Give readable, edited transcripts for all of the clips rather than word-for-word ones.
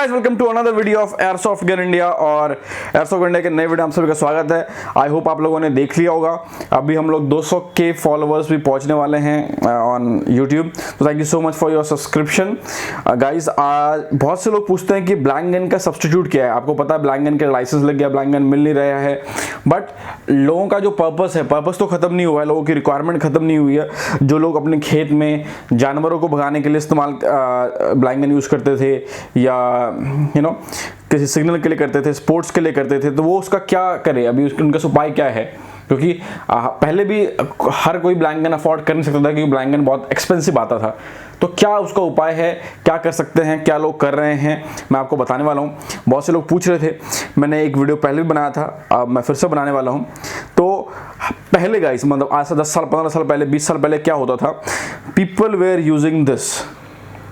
Guys, welcome to another video of airsoft gun India. और airsoft India के नए video हम सभी का स्वागत है। आई होप आप लोगों ने देख लिया होगा। अभी हम लोग 200 के फॉलोअर्स भी पहुंचने वाले हैं ऑन यूट्यूब। तो thank you so much for your subscription guys. बहुत से लोग पूछते हैं कि ब्लैंक गन का सब्सटीट्यूट क्या है। आपको पता है ब्लैंक गन का लाइसेंस लग गया, ब्लैंक गन मिल नहीं रहा है, बट लोगों का जो पर्पस है, पर्पस तो खत्म नहीं हुआ है, लोगों की रिक्वायरमेंट खत्म नहीं हुई है। जो लोग अपने खेत में जानवरों को भगाने के लिए इस्तेमाल ब्लैंक गन यूज करते थे या किसी सिग्नल के लिए करते थे, स्पोर्ट्स के लिए करते थे, तो वो उसका क्या करे, अभी उनका उपाय क्या है। क्योंकि पहले भी हर कोई ब्लैंक गन अफोर्ड कर नहीं सकता था, क्योंकि ब्लैंक गन बहुत एक्सपेंसिव आता था। तो क्या उसका उपाय है, क्या कर सकते हैं, क्या लोग कर रहे हैं, मैं आपको बताने वाला हूँ। बहुत से लोग पूछ रहे थे, मैंने एक वीडियो पहले भी बनाया था, अब मैं फिर से बनाने वाला हूँ। तो पहले गाइस, मतलब आज से 10 साल 15 साल पहले, 20 साल पहले क्या होता था, people were using this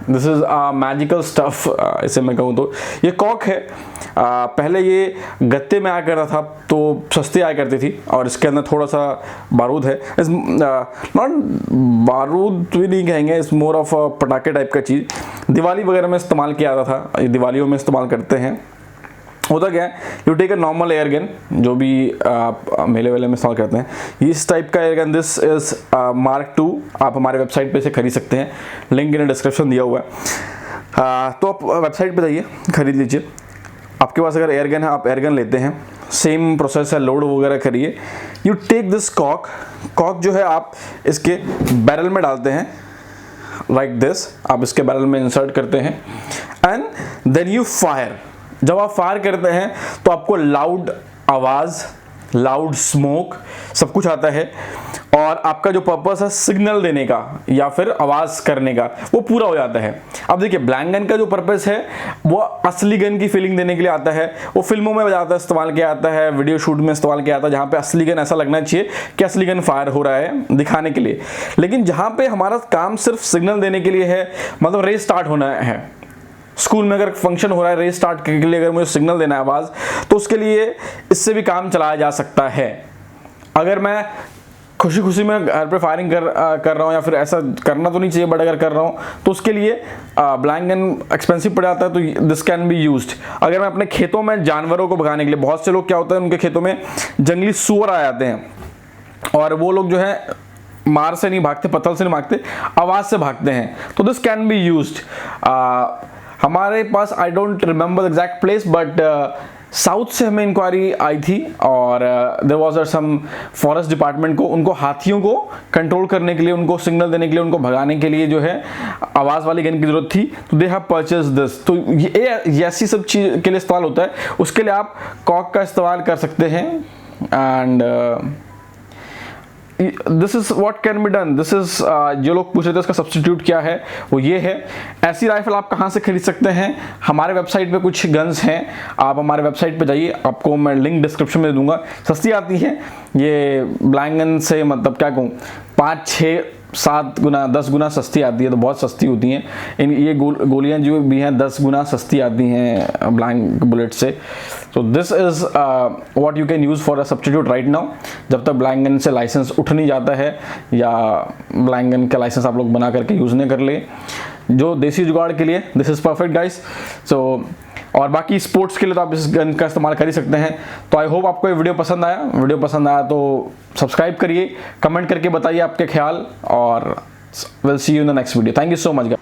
is magical stuff. इसे मैं कहूँ तो ये कॉक है। पहले ये गत्ते में आया करता था, तो सस्ती आया करती थी, और इसके अंदर थोड़ा सा बारूद है। इस नॉट बारूद भी नहीं कहेंगे, इस मोर ऑफ पटाखे टाइप का चीज़। दिवाली वगैरह में इस्तेमाल किया जाता था, ये दिवालियों में इस्तेमाल करते हैं। होता क्या है, you take a normal air gun, जो भी आप मेले वेले में इस्तेमाल करते हैं, इस टाइप का air gun, this is mark 2। आप हमारे वेबसाइट पे से खरीद सकते हैं, लिंक इन डिस्क्रिप्शन दिया हुआ है। तो आप वेबसाइट पे जाइए, खरीद लीजिए। आपके पास अगर एयर गन है, आप एयर गन लेते हैं, सेम प्रोसेस है, लोड वगैरह करिए। यू टेक दिस कॉक जो है आप इसके बैरल में डालते हैं, लाइक दिस। आप इसके बैरल में इंसर्ट करते हैं एंड देन यू फायर। जब आप फायर करते हैं तो आपको लाउड आवाज़, लाउड स्मोक, सब कुछ आता है, और आपका जो पर्पस है सिग्नल देने का या फिर आवाज़ करने का, वो पूरा हो जाता है। अब देखिए, ब्लैंक गन का जो पर्पस है वो असली गन की फीलिंग देने के लिए आता है। वो फिल्मों में ज़्यादा इस्तेमाल किया जाता है, वीडियो शूट में इस्तेमाल किया जाता है, जहाँ पे असली गन ऐसा लगना चाहिए कि असली गन फायर हो रहा है दिखाने के लिए। लेकिन जहाँ पे हमारा काम सिर्फ सिग्नल देने के लिए है, मतलब रेस स्टार्ट होना है, स्कूल में अगर फंक्शन हो रहा है, रेस स्टार्ट के लिए अगर मुझे सिग्नल देना है आवाज़, तो उसके लिए इससे भी काम चलाया जा सकता है। अगर मैं खुशी खुशी में घर पे फायरिंग कर रहा हूँ, या फिर ऐसा करना तो नहीं चाहिए, बट अगर कर रहा हूँ तो उसके लिए ब्लैंक गन एक्सपेंसिव पड़ जाता है, तो दिस कैन बी यूज्ड। अगर मैं अपने खेतों में जानवरों को भगाने के लिए, बहुत से लोग क्या होता है, उनके खेतों में जंगली सूअर आ जाते हैं, और वो लोग जो है मार से नहीं भागते, पत्थर से नहीं भागते, आवाज़ से भागते हैं, तो दिस कैन बी यूज्ड। हमारे पास, I don't remember exact place, but south से हमें इंक्वायरी आई थी, और there was some forest department को, उनको हाथियों को कंट्रोल करने के लिए, उनको सिग्नल देने के लिए, उनको भगाने के लिए जो है आवाज़ वाली गन की जरूरत थी, तो दे हैव परचेज दिस। तो ये ऐसी सब चीज़ के लिए इस्तेमाल होता है। उसके लिए आप कॉक का इस्तेमाल कर सकते हैं। And this is what can be done. This is, जो लोग पूछ रहे थे उसका सब्सटीट्यूट क्या है, वो ये है। ऐसी राइफल आप कहाँ से खरीद सकते हैं? हमारे वेबसाइट पे कुछ गन्स हैं, आप हमारे वेबसाइट पे जाइए, आपको मैं लिंक डिस्क्रिप्शन में दे दूंगा। सस्ती आती है ये ब्लैंक गन से, मतलब क्या कहूँ, 5, 6, 7 गुना 10 गुना सस्ती आती है, तो बहुत सस्ती होती हैं। इन ये गोलियां जो भी हैं 10 गुना सस्ती आती हैं ब्लैंक बुलेट से। तो this is what you can use for a substitute right now, जब तक ब्लैंक गन से लाइसेंस उठ नहीं जाता है, या ब्लैंक गन का लाइसेंस आप लोग बना करके यूज़ नहीं कर ले। जो देसी जुगाड़ के लिए दिस इज़ परफेक्ट गाइस। सो और बाकी स्पोर्ट्स के लिए तो आप इस गन का इस्तेमाल कर ही सकते हैं। तो आई होप आपको ये वीडियो पसंद आया। वीडियो पसंद आया तो सब्सक्राइब करिए, कमेंट करके बताइए आपके ख्याल, और will see you in the next video. Thank you so much.